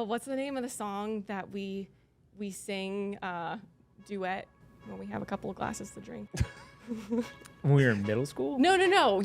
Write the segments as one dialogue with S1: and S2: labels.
S1: what's the name of the song that we sing duet when we have a couple of glasses to drink?
S2: When we were in middle school?
S1: No.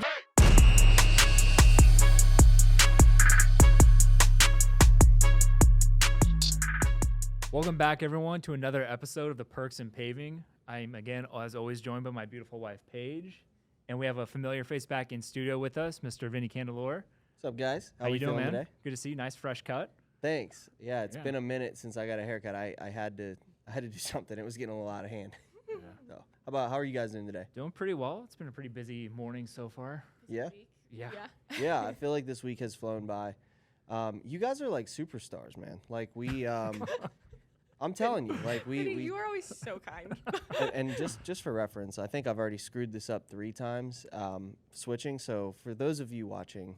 S2: Welcome back, everyone, to another episode of the Perks and Paving. I'm, again, as always, joined by my beautiful wife, Paige. And we have a familiar face back in studio with us, Mr. Vinnie Candelore.
S3: What's up, guys?
S2: How you doing, man?
S3: Today?
S2: Good to see you. Nice, fresh cut.
S3: Thanks. Yeah, it's been a minute since I got a haircut. I had to do something. It was getting a little out of hand. So, how are you guys doing today?
S2: Doing pretty well. It's been a pretty busy morning so far.
S3: Yeah?
S2: Yeah.
S3: Yeah, I feel like this week has flown by. You guys are like superstars, man. Like we I'm telling you, like we
S1: You are always so kind.
S3: and just for reference, I think I've already screwed this up 3 times switching. So for those of you watching,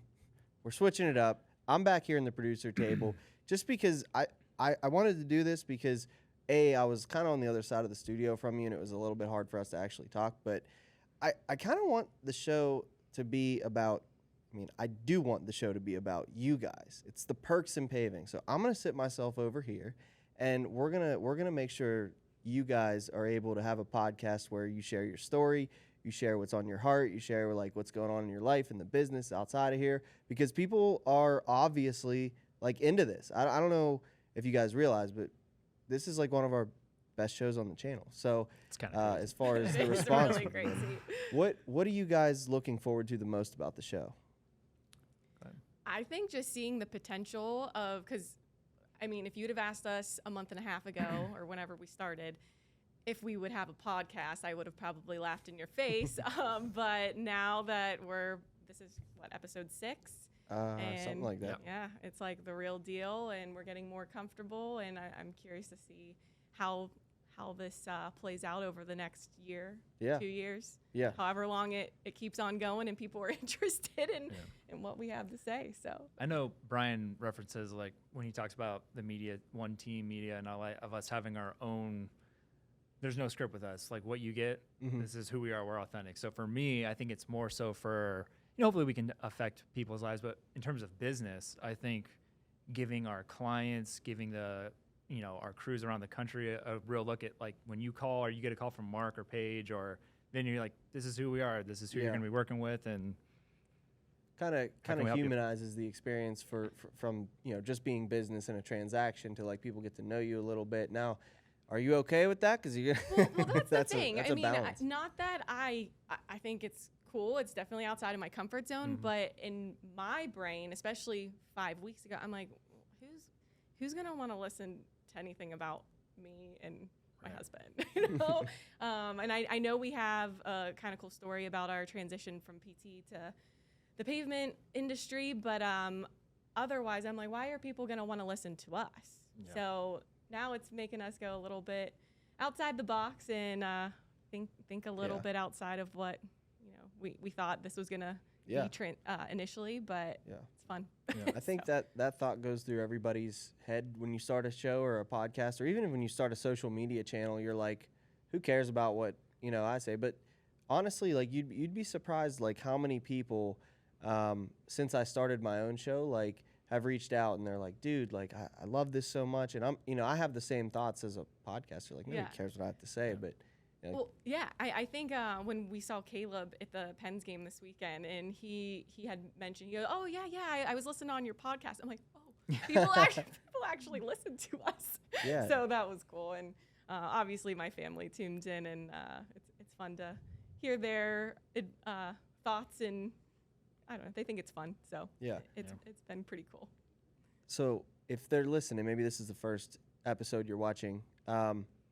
S3: we're switching it up. I'm back here in the producer table just because I wanted to do this because I was kind of on the other side of the studio from you and it was a little bit hard for us to actually talk, but I kind of want the show to be about, I do want the show to be about you guys. It's the Perks and Paving. So I'm going to sit myself over here and we're going to make sure you guys are able to have a podcast where you share your story, you share what's on your heart, you share like what's going on in your life and the business outside of here, because people are obviously like into this. I don't know if you guys realize, but this is like one of our best shows on the channel. So
S2: It's kind of
S3: as far as the
S1: It's
S3: response,
S1: really
S3: from them,
S1: crazy.
S3: what are you guys looking forward to the most about the show?
S1: I think just seeing the potential of, because if you'd have asked us a month and a half ago or whenever we started if we would have a podcast, I would have probably laughed in your face. But now that this is episode 6?
S3: Something like that.
S1: Yeah, it's like the real deal, and we're getting more comfortable, and I'm curious to see how this plays out over the next year, 2 years, however long it keeps on going, and people are interested in what we have to say. So
S2: I know Brian references like when he talks about the media, one team media, and all of us having our own. There's no script with us. Like what you get, this is who we are. We're authentic. So for me, I think it's more so for, hopefully we can affect people's lives. But in terms of business, I think giving our clients, giving our crews around the country a real look at like when you call or you get a call from Mark or Paige, or then you're like, this is who we are. This is who you're going to be working with. And
S3: kind of humanizes the experience from just being business and a transaction to like people get to know you a little bit. Now, are you okay with that? Because
S1: well, that's the thing.
S3: That's a balance.
S1: Not that I think it's cool. It's definitely outside of my comfort zone. But in my brain, especially 5 weeks ago, I'm like, who's gonna want to listen to anything about me and my husband? And I know we have a kind of cool story about our transition from PT to the pavement industry, but otherwise, I'm like, why are people gonna want to listen to us? Yeah. So now it's making us go a little bit outside the box and think a little bit outside of what we thought this was gonna be initially, but it's fun.
S3: Yeah. I think that thought goes through everybody's head when you start a show or a podcast, or even when you start a social media channel. You're like, who cares about what I say? But honestly, like you'd be surprised like how many people since I started my own show like have reached out and they're like, dude, like I love this so much, and I'm I have the same thoughts as a podcaster. Like nobody cares what I have to say, but.
S1: I think when we saw Caleb at the Pens game this weekend, and he had mentioned, he goes, oh yeah, I was listening on your podcast. I'm like, oh, people actually listen to us. Yeah. So that was cool, and obviously my family tuned in, and it's fun to hear their thoughts, and I don't know, they think it's fun. So it's been pretty cool. So
S3: if they're listening, maybe this is the first episode you're watching.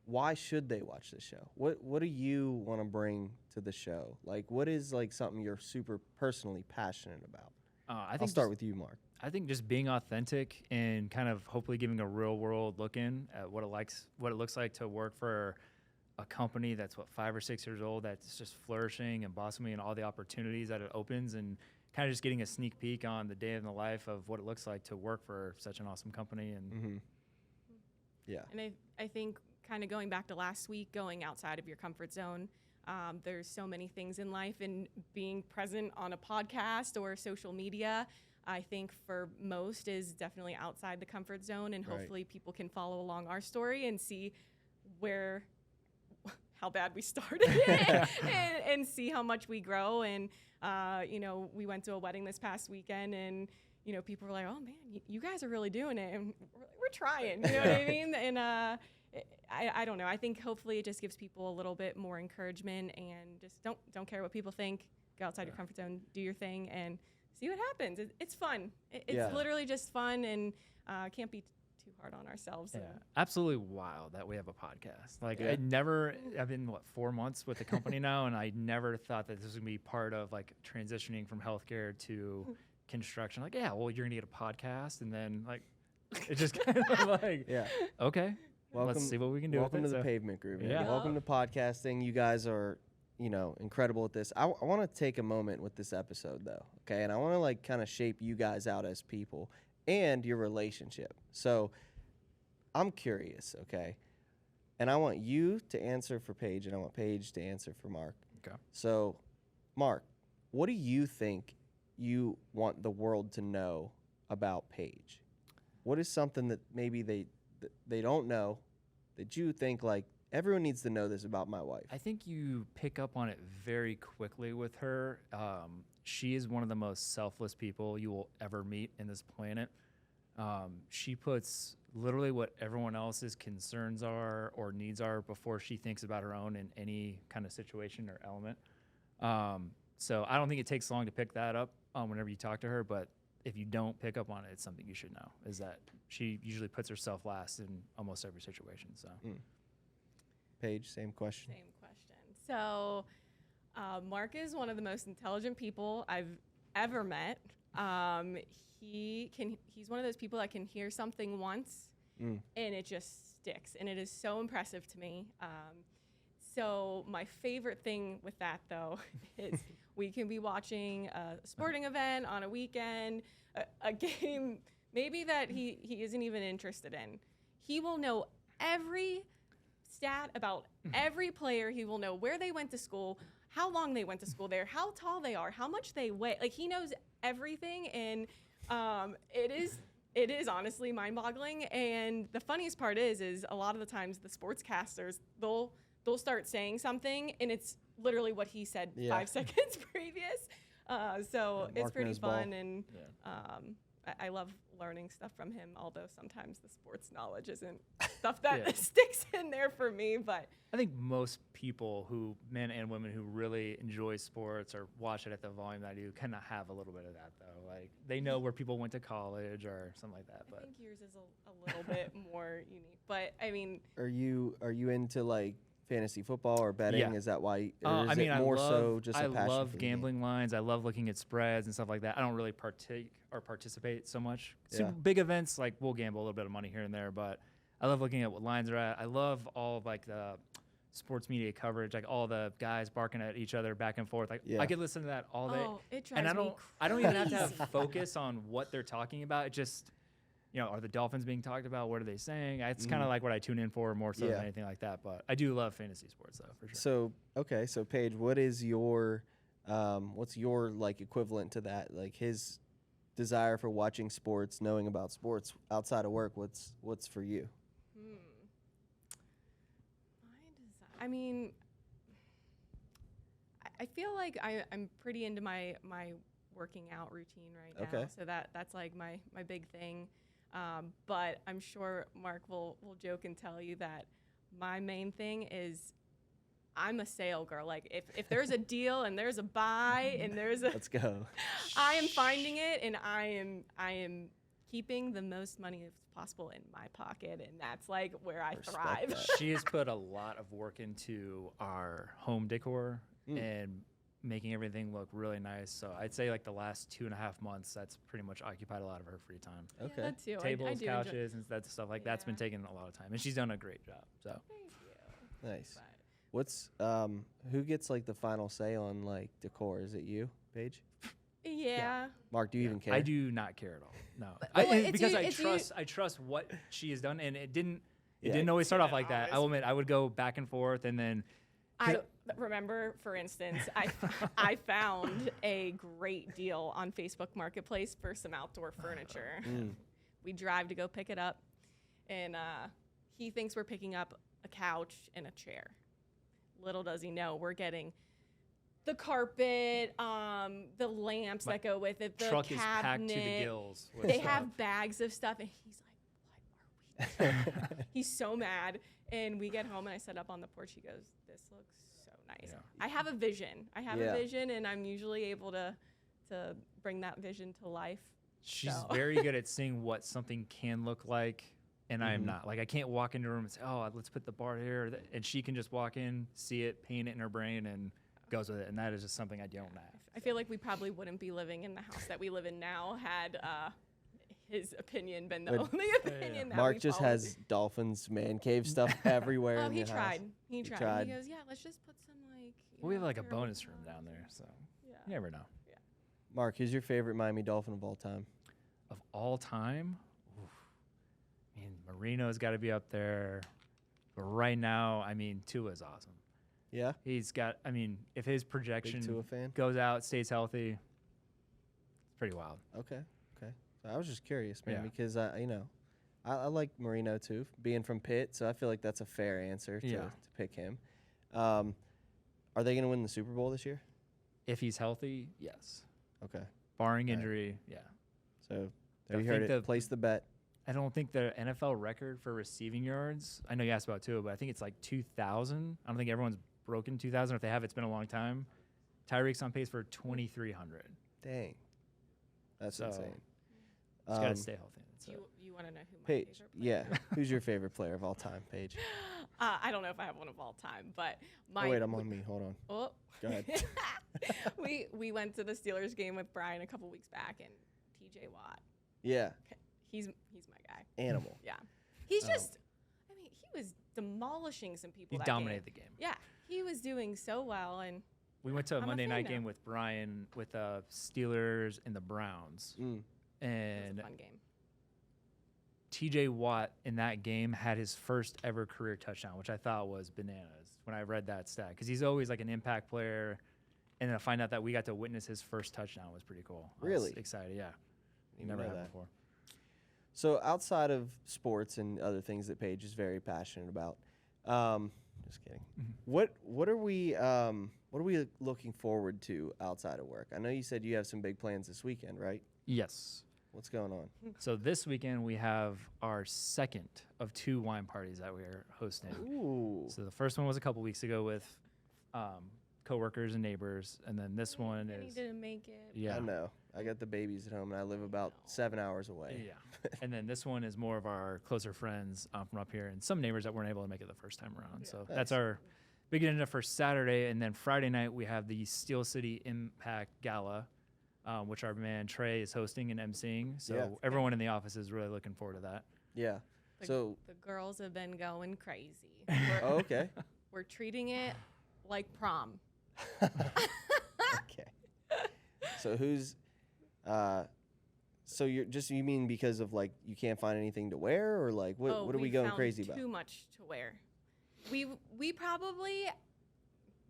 S3: Why should they watch this show? What do you want to bring to the show? Like, what is like something you're super personally passionate about? I'll start with you, Mark.
S2: I think just being authentic and kind of hopefully giving a real world look in at what it looks like to work for a company that's 5 or 6 years old, that's just flourishing and blossoming, and all the opportunities that it opens, and kind of just getting a sneak peek on the day in the life of what it looks like to work for such an awesome company. And
S1: and I think kind of going back to last week, going outside of your comfort zone, there's so many things in life, and being present on a podcast or social media, I think for most is definitely outside the comfort zone, and
S3: Right.
S1: hopefully people can follow along our story and see how bad we started and see how much we grow. And, we went to a wedding this past weekend, and, people were like, oh man, you guys are really doing it. And we're trying, you know what I mean? And I don't know. I think hopefully it just gives people a little bit more encouragement, and just don't care what people think. Go outside your comfort zone, do your thing, and see what happens. It's fun. It's literally just fun, and can't be too hard on ourselves.
S2: Yeah, absolutely wild that we have a podcast. Like I've been 4 months with the company now, and I never thought that this was gonna be part of like transitioning from healthcare to construction. Like, yeah, well, you're gonna get a podcast, and then like it just kind of like, okay, let's see what we can do.
S3: Welcome
S2: with
S3: to
S2: it.
S3: the Pavement Group.
S2: Yeah.
S3: Welcome to podcasting. You guys are, incredible at this. I want to take a moment with this episode though, okay? And I want to like kind of shape you guys out as people and your relationship. So I'm curious, okay? And I want you to answer for Paige, and I want Paige to answer for Mark.
S2: Okay.
S3: So, Mark, what do you think you want the world to know about Paige? What is something that maybe they don't know that you think like everyone needs to know this about my wife?
S2: I think you pick up on it very quickly with her. She is one of the most selfless people you will ever meet in this planet. She puts literally what everyone else's concerns are or needs are before she thinks about her own in any kind of situation or element. So I don't think it takes long to pick that up whenever you talk to her, but if you don't pick up on it, it's something you should know, is that she usually puts herself last in almost every situation. So,
S3: Paige, same question.
S1: Same question. So, Mark is one of the most intelligent people I've ever met. He's one of those people that can hear something once and it just sticks, and it is so impressive to me. So my favorite thing with that though is we can be watching a sporting event on a weekend, a game maybe that he isn't even interested in. He will know every stat about every player. He will know where they went to school, how long they went to school there, how tall they are, how much they weigh. Like, he knows everything, and it is honestly mind-boggling. And the funniest part is a lot of the times the sportscasters, they'll start saying something, and it's literally what he said 5 seconds previous. So it's pretty fun, and I love learning stuff from him, although sometimes the sports knowledge isn't stuff that sticks in there for me. But
S2: I think most people who, men and women who really enjoy sports or watch it at the volume that I do, kind of have a little bit of that though. Like, they know where people went to college or something like that. But
S1: I think yours is a little bit more unique. But I mean,
S3: are you into like fantasy football or betting?
S2: Yeah.
S3: Is that why? Or
S2: I mean,
S3: it
S2: I
S3: more
S2: love,
S3: so just a passion
S2: I love
S3: for the
S2: gambling
S3: game?
S2: lines. I love looking at spreads and stuff like that. I don't really partake or participate so much.
S3: Yeah.
S2: Big events, like, we'll gamble a little bit of money here and there, but I love looking at what lines are at. I love all of like the sports media coverage, like all the guys barking at each other back and forth. Like, I could listen to that all day.
S1: oh, it drives
S2: And I don't even have to
S1: crazy.
S2: have focus on what they're talking about. It just, are the Dolphins being talked about? What are they saying? It's kind of like what I tune in for more so than anything like that. But I do love fantasy sports though, for sure.
S3: So Paige, what is your what's your like equivalent to that? Like, his desire for watching sports, knowing about sports outside of work, what's for you?
S1: I mean, I feel like I'm pretty into my working out routine right now.
S3: Okay.
S1: So that's like my big thing. But I'm sure Mark will joke and tell you that my main thing is I'm a sale girl. Like, if there's a deal and there's a buy and there's a
S3: Let's go.
S1: I am finding it, and I am keeping the most money as possible in my pocket, and that's like where I
S3: Respect
S1: thrive.
S3: that.
S2: She has put a lot of work into our home decor and making everything look really nice. So I'd say like the last 2.5 months, that's pretty much occupied a lot of her free time.
S3: Okay.
S1: Yeah, that too.
S2: Tables,
S1: I do
S2: couches, and that stuff like that's been
S1: Yeah.
S2: taking a lot of time, and she's done a great job. So
S1: Thank you.
S3: Nice.
S1: But
S3: What's who gets like the final say on like decor? Is it you, Paige?
S1: yeah.
S3: Mark, do you even care?
S2: I do not care at all. No,
S1: Well,
S2: because
S1: it's
S2: I trust what she has done, and it didn't
S3: Yeah.
S2: always start off like that.
S1: always.
S2: I will admit, I would go back and forth, and then
S1: I remember, for instance, I found a great deal on Facebook Marketplace for some outdoor furniture. We drive to go pick it up, and he thinks we're picking up a couch and a chair. Little does he know we're getting the carpet, the lamps that go with it, the
S2: truck
S1: cabinet.
S2: is packed to the gills with
S1: They
S2: stuff.
S1: have bags of stuff, and he's like, "What are we doing?" He's so mad. And we get home, and I set up on the porch. He goes, "This looks so nice."
S2: Yeah.
S1: I have a vision. a vision, and I'm usually able to bring that vision to life.
S2: She's
S1: So.
S2: very good at seeing what something can look like, and I am not. Like, I can't walk into a room and say, "Oh, let's put the bar here," and she can just walk in, see it, paint it in her brain, and goes with it. And that is just something I don't have.
S1: I feel like we probably wouldn't be living in the house that we live in now had his opinion been the only opinion that
S3: Mark
S1: we
S3: just
S1: followed.
S3: has Dolphins man cave stuff everywhere in
S1: he
S3: the
S1: tried.
S3: house.
S1: He tried. He goes, "Yeah, let's just put some like."
S2: We have like a
S1: terrible
S2: bonus room
S1: stuff."
S2: down there, so
S1: Yeah.
S2: you never know.
S3: Mark, who's your favorite Miami Dolphin of all time?
S2: Of all time, oof. I mean, Marino's got to be up there. But right now, I mean, Tua's awesome.
S3: Yeah,
S2: He's got, I mean, if his
S3: big
S2: projection
S3: Tua fan.
S2: goes out, stays healthy, it's pretty wild.
S3: Okay. So I was just curious, man,
S2: Yeah.
S3: because I like Marino too, being from Pitt. So I feel like that's a fair answer to pick him. Are they going to win the Super Bowl this year?
S2: If he's healthy, yes.
S3: Okay.
S2: Barring injury, yeah.
S3: So
S2: I
S3: there you heard
S2: think
S3: it. Place the bet.
S2: I don't think the NFL record for receiving yards, I know you asked about Tua, but I think it's like 2,000. I don't think everyone's broken 2,000. If they have, it's been a long time. Tyreek's on pace for 2,300.
S3: Dang. That's
S2: So,
S3: insane.
S2: He's got to stay healthy. That's
S1: Do
S2: it.
S1: you want to know who my
S3: Paige,
S1: favorite player?
S3: yeah. Who's your favorite player of all time, Paige?
S1: I don't know if I have one of all time, but my.
S3: Oh, wait, I'm on me. Hold on.
S1: Oh.
S3: Go ahead.
S1: we went to the Steelers game with Brian a couple weeks back, and T.J. Watt.
S3: Yeah.
S1: He's my guy.
S3: Animal.
S1: Yeah. He's just. I mean, he was demolishing some people.
S2: He
S1: that
S2: dominated
S1: game.
S2: the game.
S1: Yeah, he was doing so well, and
S2: We went to a
S1: I'm a
S2: Monday
S1: fan
S2: night
S1: now.
S2: game with Brian with Steelers and the Browns.
S3: Mm.
S1: it was
S2: And
S1: a fun game.
S2: TJ Watt in that game had his first ever career touchdown, which I thought was bananas when I read that stat. Because he's always like an impact player. And then to find out that we got to witness his first touchdown was pretty cool. I was
S3: Really?
S2: excited, yeah.
S3: Didn't
S2: Never
S3: know
S2: had
S3: that.
S2: before.
S3: So outside of sports and other things that Paige is very passionate about, just kidding. What are we looking forward to outside of work? I know you said you have some big plans this weekend, right?
S2: Yes.
S3: What's going on?
S2: So this weekend we have our second of 2 wine parties that we are hosting.
S3: Ooh.
S2: So the first one was a couple weeks ago with coworkers and neighbors, and then this one
S1: Vinnie
S2: is
S1: didn't make it.
S2: yeah.
S3: I know. I got the babies at home, and I live about 7 hours away.
S2: Yeah. And then this one is more of our closer friends from up here and some neighbors that weren't able to make it the first time around. So that's our big agenda for Saturday. And then Friday night, we have the Steel City Impact Gala, which our man Trey is hosting and emceeing. So
S3: Yeah.
S2: everyone in the office is really looking forward to that.
S3: Yeah.
S1: The,
S3: So,
S1: the girls have been going crazy.
S3: oh, okay.
S1: We're treating it like prom.
S3: Okay. So who's, so you mean because of like you can't find anything to wear, or like what are we going
S1: found
S3: crazy about?
S1: Too much to wear. We probably,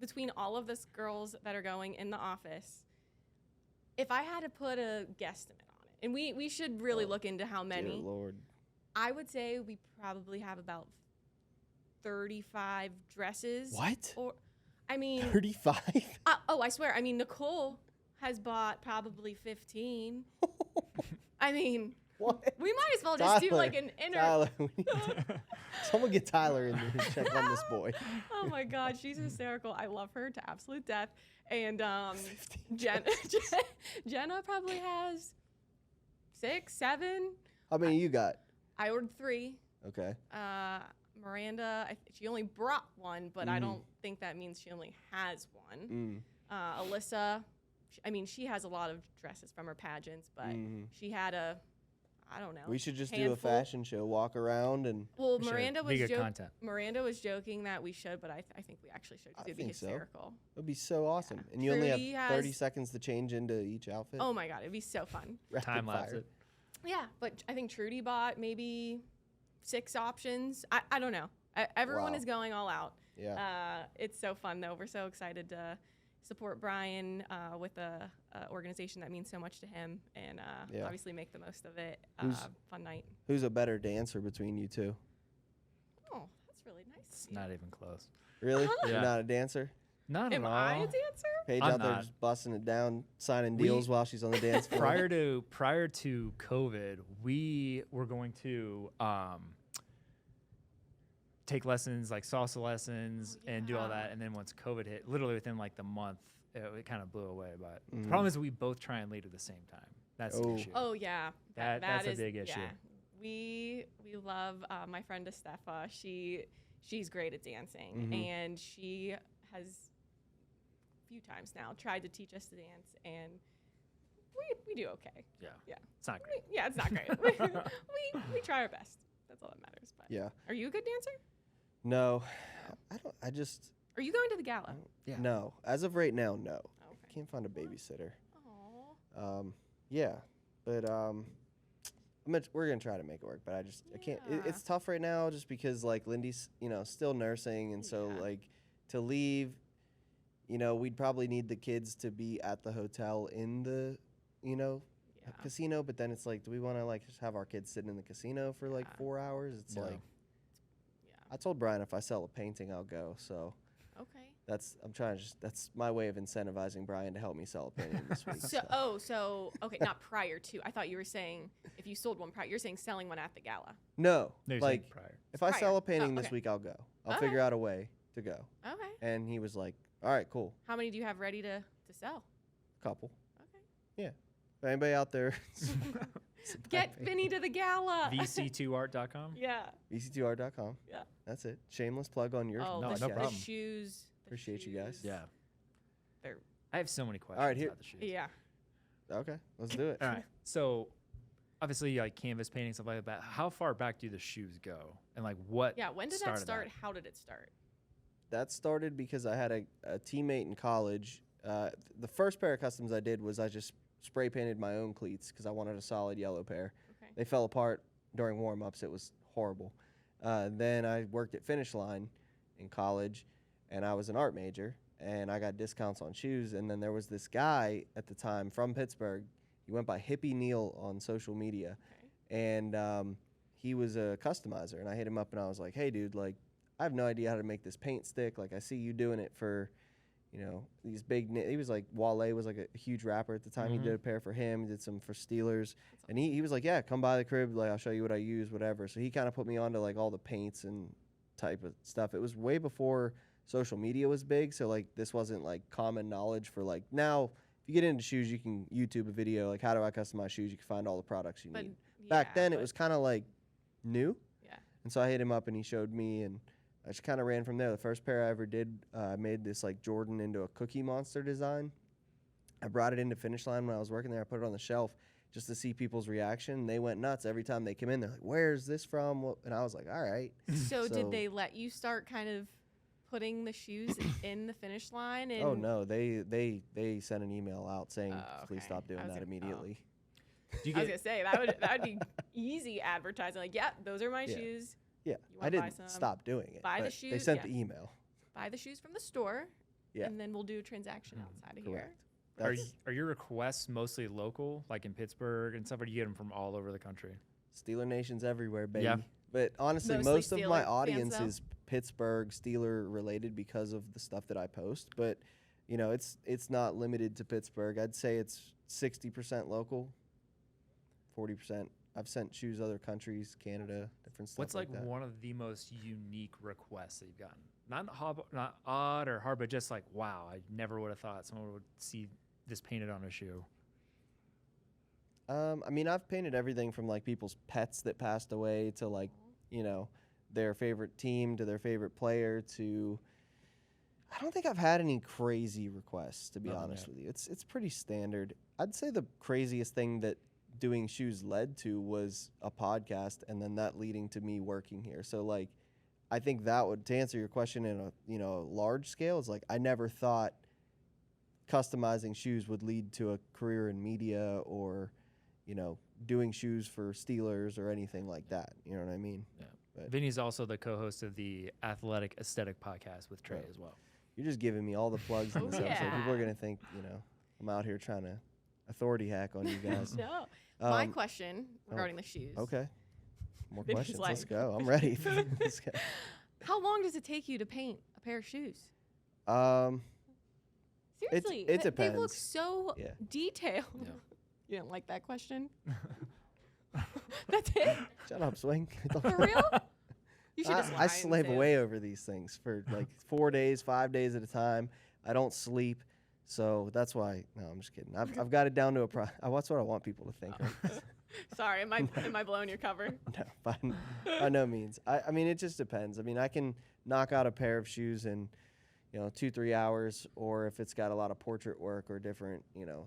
S1: between all of us girls that are going in the office, if I had to put a guesstimate on it, and we should really look into how
S3: Dear
S1: many,
S3: Lord.
S1: I would say we probably have about 35 dresses.
S3: What?
S1: Or, I mean,
S3: 35?
S1: I swear. I mean, Nicole has bought probably 15. I mean,
S3: What?
S1: we might as well just do like an inner.
S3: Tyler, we need someone get Tyler in there to check on this boy.
S1: Oh my God, she's hysterical. I love her to absolute death. And
S3: 15
S1: Jenna probably has 6, 7.
S3: How many you got?
S1: I ordered 3.
S3: Okay.
S1: Miranda, she only brought 1, but I don't think that means she only has 1. Alyssa, she has a lot of dresses from her pageants, but she had I don't know.
S3: We should just do a
S1: handful.
S3: fashion show, walk around, and
S1: Well,
S2: We should.
S1: Miranda
S2: Be
S1: was
S2: good content.
S1: Miranda was joking that we should, but I think we actually should because
S3: I
S1: it'd be
S3: think so.
S1: hysterical.
S3: it'd be so awesome. And you only
S1: Trudy
S3: have 30
S1: has-
S3: seconds to change into each outfit.
S1: Oh my God, it'd be so fun.
S3: Rapid
S2: Time lapse
S3: fire.
S1: Yeah, but I think Trudy bought maybe 6 options. I don't know. Everyone
S3: Wow.
S1: is going all out.
S3: Yeah.
S1: It's so fun, though. We're so excited to support Brian with a organization that means so much to him, and obviously make the most of it. Fun night.
S3: Who's a better dancer between you two?
S1: Oh, that's really nice.
S2: It's not even close.
S3: Really?
S2: Yeah.
S3: You're not a dancer?
S2: Not
S1: Am
S2: at all.
S1: I a dancer?
S3: Paige
S2: I'm
S3: out there
S2: not.
S3: just busting it down, signing deals while she's on the dance floor.
S2: prior to COVID, we were going to take lessons, like salsa lessons, and do all
S1: yeah.
S2: that. And then once COVID hit, literally within like the month, it kind of blew away. But
S3: Mhm.
S2: the problem is we both try and lead at the same time. That's the
S3: Oh.
S2: issue.
S1: Oh yeah,
S2: That's a
S1: is-
S2: big issue.
S1: Yeah. We love my friend Estefa. She's great at dancing,
S3: Mhm.
S1: and she has a few times now tried to teach us to dance, and we do okay.
S2: Yeah.
S1: Yeah.
S2: It's not great.
S1: Yeah, it's not great. we try our best. That's all that matters. But
S3: Yeah.
S1: are you a good dancer?
S3: No, I don't. I just
S1: Are you going to the gala?
S2: Yeah.
S3: no. As of right now, no.
S1: Okay.
S3: Can't find a babysitter.
S1: Aw.
S3: Yeah, but we're gonna try to make it work. But I can't.
S1: Yeah.
S3: It's tough right now, just because like Lindy's, still nursing, and so
S1: Yeah.
S3: like to leave, we'd probably need the kids to be at the hotel in the,
S1: Yeah.
S3: casino. But then it's like, do we want to like just have our kids sitting in the casino for like
S1: Yeah.
S3: 4 hours? It's
S2: No.
S3: like
S1: Yeah.
S3: I told Brian if I sell a painting, I'll go. So.
S1: Okay.
S3: That's my way of incentivizing Brian to help me sell a painting this week.
S1: So okay, not prior to. I thought you were saying if you sold one prior. You're saying selling one at the gala.
S3: No,
S2: No, you're saying
S3: like
S2: prior.
S3: if I sell
S1: prior.
S3: a painting
S1: Oh,
S3: this
S1: okay.
S3: week, I'll go. I'll
S1: Okay.
S3: figure out a way to go.
S1: Okay.
S3: And he was like, "All right, cool,
S1: How many do you have ready to sell?
S3: couple."
S1: Okay.
S3: If anybody out there,
S1: Get Vinnie to the gala.
S2: VC2art.com.
S1: Yeah.
S3: VC2R.com.
S1: Yeah.
S3: That's it. Shameless plug on your.
S1: Oh,
S2: No,
S1: the,
S2: no
S1: the
S2: problem.
S1: shoes. the
S3: Appreciate you guys.
S1: shoes.
S2: Yeah.
S1: They're
S2: I have so many questions
S3: right, here-
S2: about the shoes.
S1: yeah.
S3: Okay, let's do it.
S2: All right. So, obviously, like canvas painting, stuff like that. How far back do the shoes go? And like what?
S1: Yeah. When did that
S2: started
S1: start? How did it start?
S3: That started because I had a teammate in college. The first pair of customs I did was I just spray painted my own cleats because I wanted a solid yellow pair.
S1: Okay.
S3: They fell apart during warm-ups. It was horrible. Then I worked at Finish Line in college, and I was an art major, and I got discounts on shoes. And then there was this guy at the time from Pittsburgh. He went by Hippie Neil on social media,
S1: Okay.
S3: and he was a customizer. And I hit him up, and I was like, "Hey, dude, like, I have no idea how to make this paint stick. Like, I see you doing it for, these big. He was like Wale was like a huge rapper at the time. He
S2: Mhm.
S3: did a pair for him. He did some for Steelers, and he was like, "Yeah, come by the crib. Like, I'll show you what I use, whatever." So he kind of put me onto like all the paints and type of stuff. It was way before social media was big, so like this wasn't like common knowledge for like now. If you get into shoes, you can YouTube a video like how do I customize shoes. You can find all the products you
S1: But
S3: need. Back
S1: yeah,
S3: then, it
S1: but-
S3: was kind of like new.
S1: Yeah.
S3: And so I hit him up and he showed me, and I just kind of ran from there. The first pair I ever did, I made this like Jordan into a Cookie Monster design. I brought it into Finish Line when I was working there. I put it on the shelf just to see people's reaction. They went nuts every time they came in. They're like, "Where's this from?" And I was like, "All right."
S1: So,
S3: So-
S1: did they let you start kind of putting the shoes in the finish line? And
S3: Oh no, they sent an email out saying,
S1: Oh,
S3: "Please
S1: okay.
S3: stop doing
S1: I was
S3: that
S1: gonna- oh.
S3: immediately."
S2: Do you
S1: I was
S2: get?
S1: gonna say that would be easy advertising. Like, yeah, those are my
S3: Yeah.
S1: shoes.
S3: Yeah,
S1: You
S3: I
S1: wanna buy
S3: didn't
S1: some?
S3: stop doing it.
S1: Buy the
S3: but They
S1: shoes,
S3: sent
S1: yeah.
S3: the email.
S1: Buy the shoes from the store.
S3: Yeah.
S1: And then we'll do a transaction outside of here.
S3: Correct.
S2: Are,
S3: That's
S2: are your requests mostly local, like in Pittsburgh and stuff, or do you get them from all over the country?
S3: Steeler Nation's everywhere, baby.
S2: Yeah.
S3: But honestly,
S1: Mostly
S3: most of
S1: Steeler
S3: my
S1: fans,
S3: audience
S1: though?
S3: is Pittsburgh Steeler related because of the stuff that I post. But it's not limited to Pittsburgh. I'd say it's 60% local, 40%. I've sent shoes other countries, Canada, different stuff.
S2: What's like
S3: that.
S2: one of the most unique requests that you've gotten? Not odd or hard, but just like, wow, I never would have thought someone would see this painted on a shoe.
S3: I mean, I've painted everything from like people's pets that passed away to like, their favorite team to their favorite player to. I don't think I've had any crazy requests, to be
S2: Nothing
S3: honest
S2: yet.
S3: with you. It's pretty standard. I'd say the craziest thing that doing shoes led to was a podcast, and then that leading to me working here. So like, I think that would, to answer your question in a large scale, is like I never thought customizing shoes would lead to a career in media or doing shoes for Steelers or anything like that. You know what I mean?
S2: Yeah.
S3: But
S2: Vinny's also the co-host of the Athletic Aesthetic podcast with Trey as well.
S3: You're just giving me all the plugs in this episode.
S1: Yeah.
S3: People are going to think, I'm out here trying to authority hack on you guys.
S1: No. My question regarding the shoes.
S3: Okay. More
S1: Vinny's
S3: questions. Let's
S1: like-
S3: go. I'm ready. Let's go.
S1: How long does it take you to paint a pair of shoes? Seriously,
S3: it
S1: They look
S3: depends.
S1: so
S3: Yeah.
S1: detailed.
S2: Yeah.
S1: You didn't like that question? That's it?
S3: Shut up, Swing.
S1: For real? You should just lie
S3: I
S1: and
S3: slave
S1: say it.
S3: away over these things for like 4 days, 5 days at a time. I don't sleep. So that's why. No, I'm just kidding. I've got it down to a that's what I want people to think. Right?
S1: Sorry, am I blowing your cover?
S3: No, by no means. I mean, it just depends. I mean, I can knock out a pair of shoes in, 2-3 hours, or if it's got a lot of portrait work or different,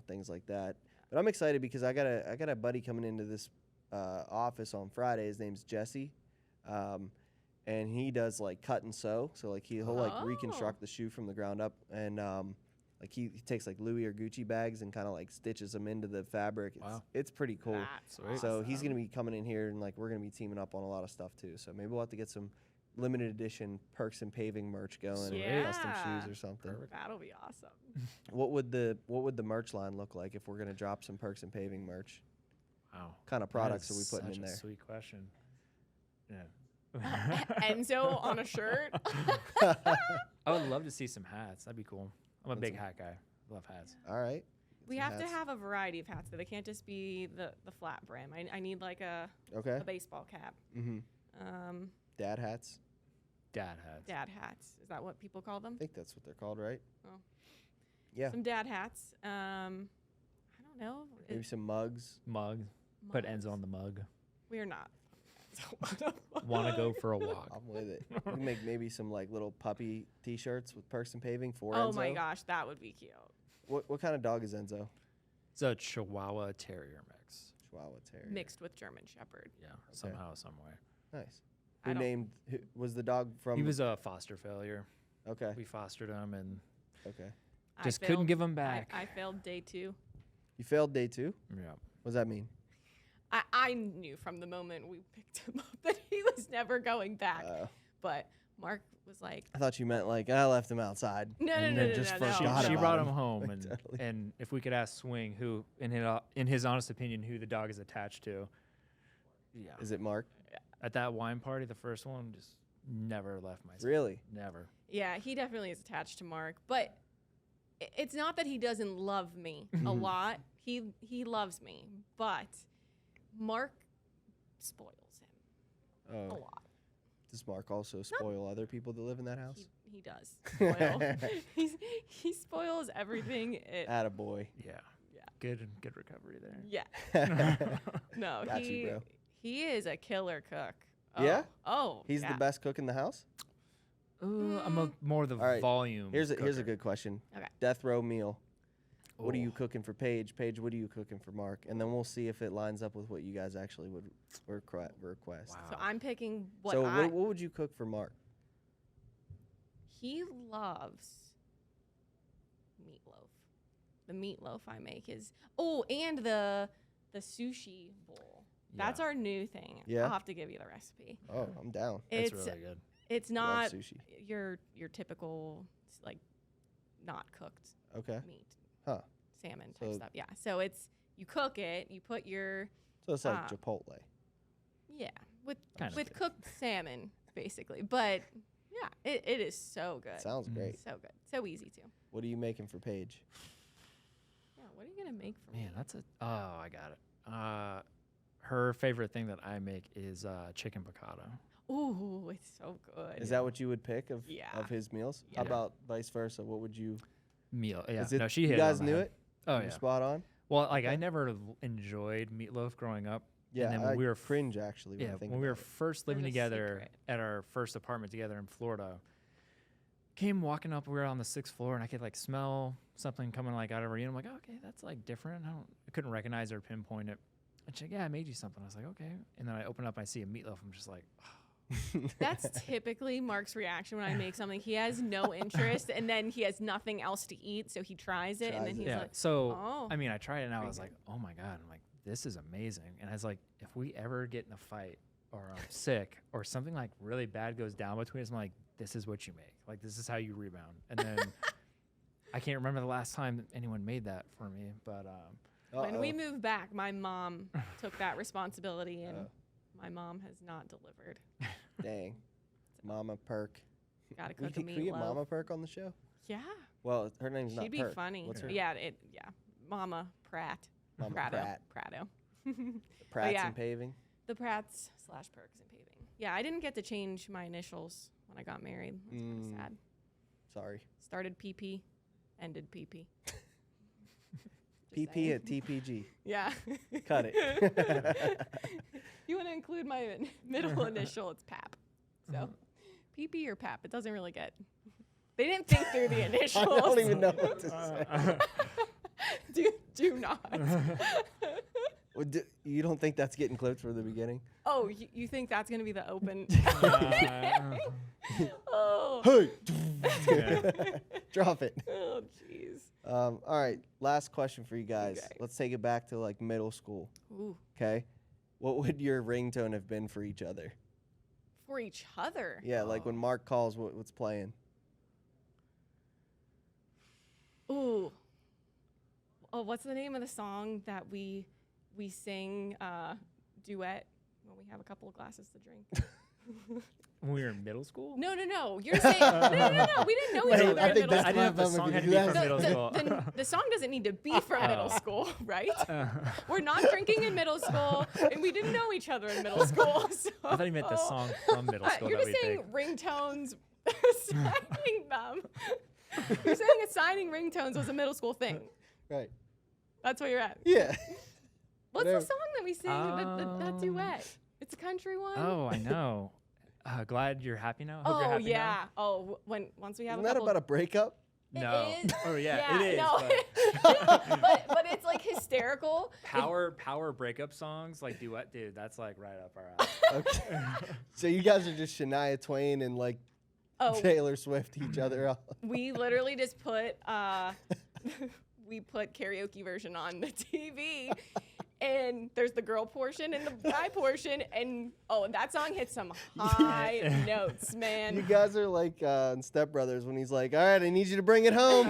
S3: things like that. But I'm excited because I got a buddy coming into this office on Friday. His name's Jesse, and he does like cut and sew. So like he'll like reconstruct the shoe from the ground up, and like he takes like Louis or Gucci bags and kind of like stitches them into the fabric. It's pretty cool.
S1: That's
S2: Sweet.
S3: So he's
S1: awesome.
S3: gonna be coming in here, and like we're gonna be teaming up on a lot of stuff too. So maybe we'll have to get some limited edition Perks and Paving merch going, and custom
S1: Yeah.
S3: shoes or something.
S1: That'll be awesome.
S3: What would the merch line look like if we're gonna drop some Perks and Paving merch?
S2: Wow.
S3: Kind of products are we putting
S2: Such
S3: in
S2: a
S3: there?
S2: Sweet question. Yeah.
S1: Enzo on a shirt.
S2: I would love to see some hats. That'd be cool. I'm a
S3: That's
S2: big
S3: a-
S2: hat guy. Love hats.
S3: All right.
S1: We
S3: Some
S1: have to
S3: hats.
S1: have a variety of hats, though. They can't just be the flat brim. I need like a
S3: Okay.
S1: baseball cap.
S3: Mm-hmm.
S1: Um,
S3: Dad hats.
S2: Dad hats.
S1: dad hats. Is that what people call them?
S3: I think that's what they're called, right?
S1: Oh.
S3: Yeah.
S1: Some dad hats. I don't know.
S3: Maybe some mugs.
S2: Mug. Put
S1: mugs.
S2: ends on the mug.
S1: We're not.
S2: Want to go for a walk.
S3: I'm with it. We can make maybe some like little puppy T-shirts with Perks and Paving for
S1: Oh
S3: Enzo.
S1: my gosh, that would be cute.
S3: What kind of dog is Enzo?
S2: It's a Chihuahua Terrier mix.
S3: Chihuahua Terrier.
S1: Mixed with German Shepherd.
S2: Yeah, somehow, some way.
S3: Nice.
S1: I
S3: Who
S1: don't-
S3: named? Who, was the dog from?
S2: He was a foster failure.
S3: Okay.
S2: We fostered him and
S3: Okay.
S2: just
S1: I
S2: couldn't
S1: failed-
S2: give him back.
S1: I failed day 2.
S3: You failed day 2.
S2: Yeah.
S3: What does that mean?
S1: I knew from the moment we picked him up that he was never going back. But Mark was like,
S3: I thought you meant like I left him outside.
S1: No,
S3: and
S1: no,
S3: then
S1: no,
S3: just
S1: no, no.
S3: forgot
S2: She
S3: about
S2: brought him home, and
S3: Totally.
S2: and if we could ask Swing, who in his honest opinion, who the dog is attached to. Yeah.
S3: Is it Mark?
S2: At that wine party, the first one, just never left my side.
S3: Really?
S2: Never.
S1: yeah, he definitely is attached to Mark. But it's not that he doesn't love me a lot. He loves me. But Mark spoils him a
S3: Oh.
S1: lot.
S3: Does Mark also spoil other people that live in that house?
S1: He does spoil. He spoils everything.
S3: Attaboy.
S2: Yeah.
S1: Yeah.
S2: Good recovery there.
S1: Yeah. No,
S3: Got you, bro.
S1: he is a killer cook.
S3: Yeah?
S1: Oh.
S3: He's
S1: yeah.
S3: the best cook in the house?
S2: I'm more the
S3: All right,
S2: volume.
S3: Here's a
S2: cooker.
S3: good question.
S1: Okay.
S3: Death row meal. What are you
S2: Oh.
S3: cooking for Paige? Paige, what are you cooking for Mark? And then we'll see if it lines up with what you guys actually would request.
S2: Wow.
S1: So I'm picking what
S3: So
S1: I.
S3: what would you cook for Mark?
S1: He loves meatloaf. The meatloaf I make is and the sushi bowl. That's
S2: Yeah.
S1: our new thing.
S3: Yeah?
S1: I'll have to give you the recipe.
S3: Oh, I'm down.
S2: It's
S1: It's
S2: really good.
S1: it's
S3: Love
S1: not
S3: sushi.
S1: your typical like not cooked
S3: Okay.
S1: meat.
S3: Huh.
S1: Salmon type
S3: So-
S1: stuff. Yeah. So you cook it, you put your
S3: So it's like
S1: Ah.
S3: Chipotle.
S1: yeah, with
S2: Kinda.
S1: with cooked salmon basically. But yeah, it is so good.
S3: Sounds great.
S1: So good. So easy too.
S3: What are you making for Paige?
S1: Yeah, what are you going to make for
S2: Man,
S1: me?
S2: that's I got it. Her favorite thing that I make is chicken piccata.
S1: Ooh, it's so good.
S3: Is that what you would pick of
S1: Yeah.
S3: his meals?
S1: Yeah.
S3: How about vice versa? What would you?
S2: Meal. Yeah.
S3: Is it,
S2: No, she
S3: you
S2: hit
S3: guys
S2: on the
S3: knew
S2: head.
S3: it.
S2: Oh
S3: You were
S2: yeah.
S3: spot on.
S2: Well, like I
S3: Okay.
S2: never enjoyed meatloaf growing up.
S3: Yeah,
S2: then when
S3: I
S2: we were
S3: cringe actually. When
S2: Yeah,
S3: I think
S2: when we were
S3: about it.
S2: first living
S1: There's a
S2: together
S1: secret.
S2: at our first apartment together in Florida, came walking up. We were on the 6th floor, and I could like smell something coming like out of her unit. I'm like, okay, that's like different. I couldn't recognize her, pinpoint it. And she's like, yeah, I made you something. I was like, okay. And then I open up, I see a meatloaf. I'm just like,
S1: That's typically Mark's reaction when I make something. He has no interest, and then he has nothing else to eat, so he tries it, and then
S3: Tries
S1: he's
S3: it.
S2: yeah.
S1: like,
S2: So
S1: oh.
S2: I mean, I tried it, and I
S1: Pretty
S2: was
S1: good.
S2: like, oh my god. I'm like, this is amazing. And I was like, if we ever get in a fight or I'm sick or something like really bad goes down between us, I'm like, this is what you make. Like, this is how you rebound. And then I can't remember the last time anyone made that for me, but
S1: when we moved back, my mom took that responsibility, and my mom has not delivered.
S3: Dang. Mama Perk.
S1: Gotta cook a
S3: Can we get
S1: meatloaf.
S3: Mama Perk on the show?
S1: Yeah.
S3: Well, her name's not
S1: She'd be
S3: Perk.
S1: funny.
S3: What's her?
S1: Yeah, Mama Pratt.
S3: Mama
S1: Prado.
S3: Pratt.
S1: Prado.
S3: Pratt's
S1: yeah.
S3: and Paving.
S1: The Pratts / Perks and Paving. Yeah, I didn't get to change my initials when I got married. That's kind of sad.
S3: Sorry.
S1: Started PP, ended PP.
S3: PP at TPG.
S1: Yeah.
S3: Cut it.
S1: You want to include my middle initial, it's PAP. So PP or PAP, it doesn't really get. They didn't think through the initials.
S3: I don't even know what to say.
S1: Do not.
S3: Well, you don't think that's getting clipped for the beginning?
S1: Oh, you think that's going to be the open? Oh.
S3: Hey! Drop it.
S1: Oh, jeez.
S3: All right, last question for you guys.
S1: Okay.
S3: Let's take it back to like middle school.
S1: Ooh.
S3: Okay, what would your ringtone have been for each other?
S1: For each other?
S3: Yeah, like when Mark calls, what's playing?
S1: Ooh. Oh, what's the name of the song that we sing duet when we have a couple of glasses to drink?
S2: when we were in middle school?
S1: No. You're saying no. We didn't know each
S3: Wait,
S1: other
S3: I
S1: in
S3: think
S1: middle
S3: that's
S2: I
S1: school.
S2: didn't know if the
S3: That's
S2: song
S3: what
S2: had to
S3: you
S2: be
S3: asked.
S2: from middle school.
S1: The song doesn't need to be from middle school, right? We're not drinking in middle school, and we didn't know each other in middle school. So.
S2: I thought he meant the song from middle school
S1: You're
S2: that
S1: just
S2: we
S1: saying
S2: picked.
S1: ringtones, signing them. You're saying assigning ringtones was a middle school thing.
S3: Right.
S1: That's what you're at.
S3: Yeah.
S1: What's
S3: Whatever.
S1: the song that we sing, that duet? It's a country one.
S2: Oh, I know. Glad you're happy now. Hope you're
S1: Oh
S2: happy
S1: yeah.
S2: Now.
S1: Oh, once we have
S3: Isn't
S1: a
S3: that
S1: couple.
S3: about a breakup?
S2: No.
S1: is.
S2: Oh yeah, it is.
S1: No.
S2: But
S1: but it's like hysterical.
S2: power breakup songs like duet, dude. That's like right up our alley.
S3: Okay. So you guys are just Shania Twain and like
S1: Oh,
S3: Taylor Swift each other up.
S1: we literally just put we put karaoke version on the TV, and there's the girl portion and the guy portion, and that song hits some high notes, man.
S3: You guys are like in Step Brothers when he's like, "All right, I need you to bring it home."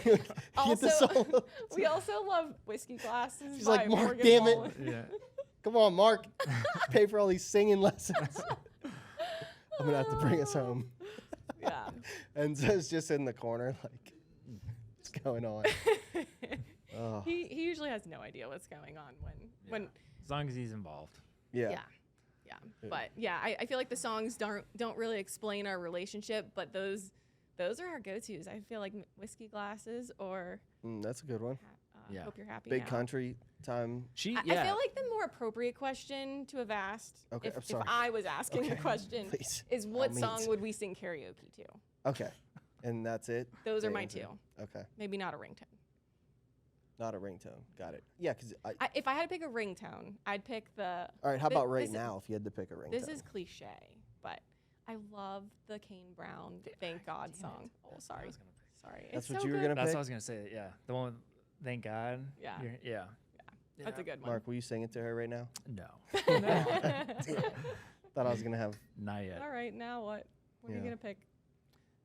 S3: Get the solo.
S1: We also love Whiskey Glasses.
S3: She's
S1: by
S3: like, "Mark,
S1: Morgan
S3: damn it."
S1: Wallen.
S2: Yeah.
S3: Come on, Mark. Pay for all these singing lessons. I'm gonna have to bring us home.
S1: Yeah.
S3: And Zoe's just in the corner, like, what's going on? Oh,
S1: He usually has no idea what's going on when
S2: As long as he's involved.
S3: yeah.
S1: yeah. But yeah, I feel like the songs don't really explain our relationship, but those are our go-tos. I feel like Whiskey Glasses or
S3: That's a good one.
S2: Yeah.
S1: Hope You're Happy
S3: Big
S1: Now.
S3: country time.
S1: I feel like the more appropriate question to have asked,
S3: Okay, I'm
S1: if
S3: sorry.
S1: I was asking the
S3: Okay,
S1: question,
S3: please,
S1: is what
S3: by
S1: song
S3: means.
S1: would we sing karaoke to?
S3: Okay. And that's it?
S1: Those are my
S3: answer.
S1: two.
S3: Okay.
S1: Maybe not a ringtone.
S3: Not a ringtone. Got it. Yeah, because
S1: If I had to pick a ringtone, I'd pick the.
S3: all right, how about right
S1: this-
S3: now if you had to pick a ringtone?
S1: This is cliche, but I love the Kane Brown "Thank God" song. Oh, sorry. Sorry.
S3: That's
S1: It's
S3: what
S1: so
S3: you were
S1: good.
S3: gonna
S2: That's
S3: pick?
S2: what I was gonna say. Yeah, the one. Thank God.
S1: Yeah.
S2: Yeah.
S1: That's a good one.
S3: Mark, will you sing it to her right now?
S2: No.
S3: Thought I was going to have.
S2: Not yet.
S1: All right, now what? What are you
S3: Yeah.
S1: gonna pick?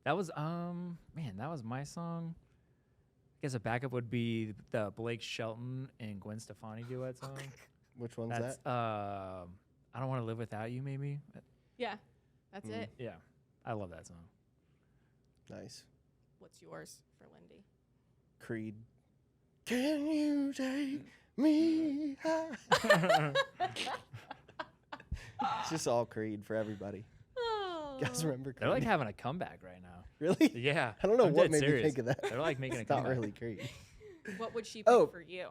S2: That was man, that was my song. I guess a backup would be the Blake Shelton and Gwen Stefani duet song.
S3: Which one's
S2: That's
S3: that?
S2: I Don't Want to Live Without You, maybe.
S1: Yeah, that's it.
S2: Yeah, I love that song.
S3: Nice.
S1: What's yours for Lindy?
S3: Creed. Can you take me high? It's just all Creed for everybody.
S1: Oh.
S3: You guys remember Creed?
S2: They're like having a comeback right now.
S3: Really?
S2: Yeah.
S3: I don't know
S2: I'm
S3: what
S2: dead
S3: made me
S2: serious.
S3: think of that.
S2: They're like making a
S3: It's not
S2: comeback.
S3: really Creed.
S1: What would she pick
S3: Oh.
S1: for you?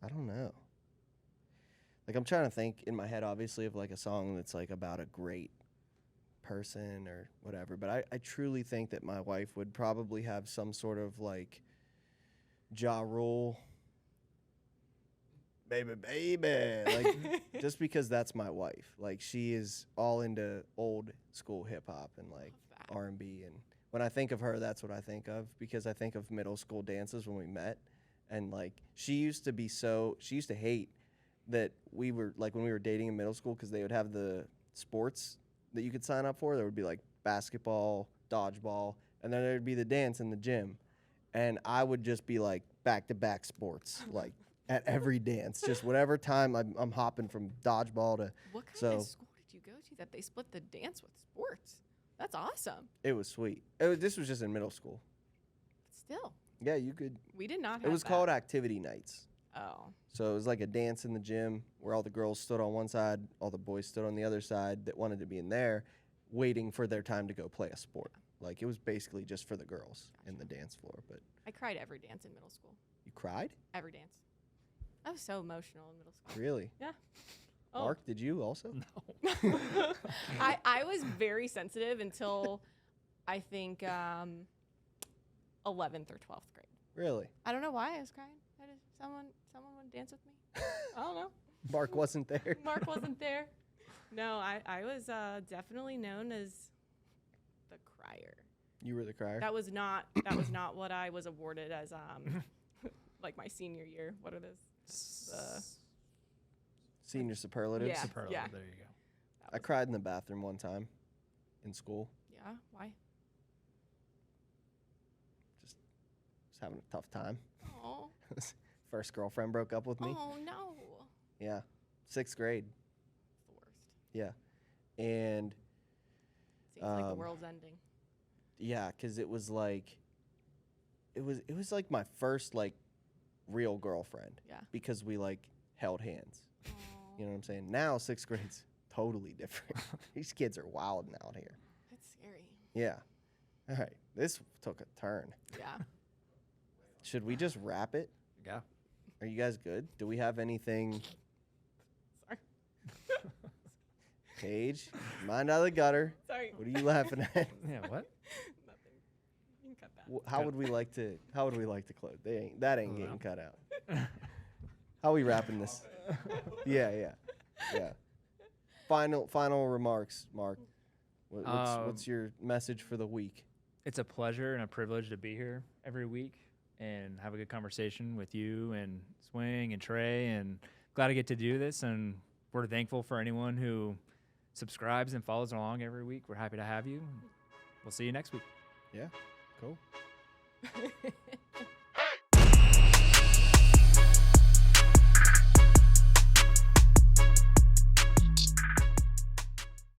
S3: I don't know. Like I'm trying to think in my head, obviously, of like a song that's like about a great person or whatever. But I truly think that my wife would probably have some sort of like Ja Rule, baby, like just because that's my wife. Like she is all into old school hip hop and like R&B, and when I think of her, that's what I think of because I think of middle school dances when we met. And like she used to hate that we were like when we were dating in middle school because they would have the sports that you could sign up for. There would be like basketball, dodgeball, and then there'd be the dance in the gym. And I would just be like back-to-back sports, like at every dance, just whatever time I'm hopping from dodgeball to.
S1: What kind of school did you go to that they split the dance with sports? That's awesome.
S3: It was sweet. This was just in middle school.
S1: Still.
S3: Yeah, you could.
S1: We did not have
S3: It was called activity nights.
S1: Oh.
S3: So it was like a dance in the gym where all the girls stood on one side, all the boys stood on the other side that wanted to be in there, waiting for their time to go play a sport. Like it was basically just for the girls in the dance floor. But
S1: I cried every dance in middle school.
S3: you cried?
S1: Every dance. I was so emotional in middle school.
S3: Really?
S1: Yeah. Oh.
S3: Mark, did you also?
S2: No.
S1: I was very sensitive until I think 11th or 12th grade.
S3: Really?
S1: I don't know why I was crying. Someone would dance with me. I don't know.
S3: Mark wasn't there.
S1: Mark wasn't there. No, I was definitely known as the crier.
S3: You were the crier?
S1: That was not what I was awarded as like my senior year. What are those?
S3: Senior superlative?
S1: Yeah.
S2: Superlative.
S1: Yeah.
S2: There you go.
S3: I cried in the bathroom one time in school.
S1: Yeah, why?
S3: Just was having a tough time.
S1: Oh.
S3: First girlfriend broke up with me.
S1: Oh no.
S3: Yeah. 6th grade.
S1: It's the worst.
S3: Yeah. And
S1: Seems like the world's ending.
S3: yeah, because it was like my first like real girlfriend.
S1: Yeah.
S3: Because we like held hands.
S1: Oh.
S3: You know what I'm saying? Now 6th grade's totally different. These kids are wilding out here.
S1: That's scary.
S3: Yeah. All right. This took a turn.
S1: Yeah.
S3: Should we just wrap it?
S2: Yeah.
S3: Are you guys good? Do we have anything?
S1: Sorry.
S3: Paige, mind out of the gutter.
S1: Sorry.
S3: What are you laughing at?
S2: Yeah. What?
S1: Nothing. You can cut that.
S3: How would we like to? How would we like to close? That ain't
S2: Oh,
S3: getting
S2: no.
S3: cut out. How are we wrapping this? Yeah. Final remarks, Mark. What's your message for the week?
S2: It's a pleasure and a privilege to be here every week and have a good conversation with you and Swing and Trey, and glad to get to do this. And we're thankful for anyone who subscribes and follows along every week. We're happy to have you. We'll see you next week.
S3: Yeah, cool.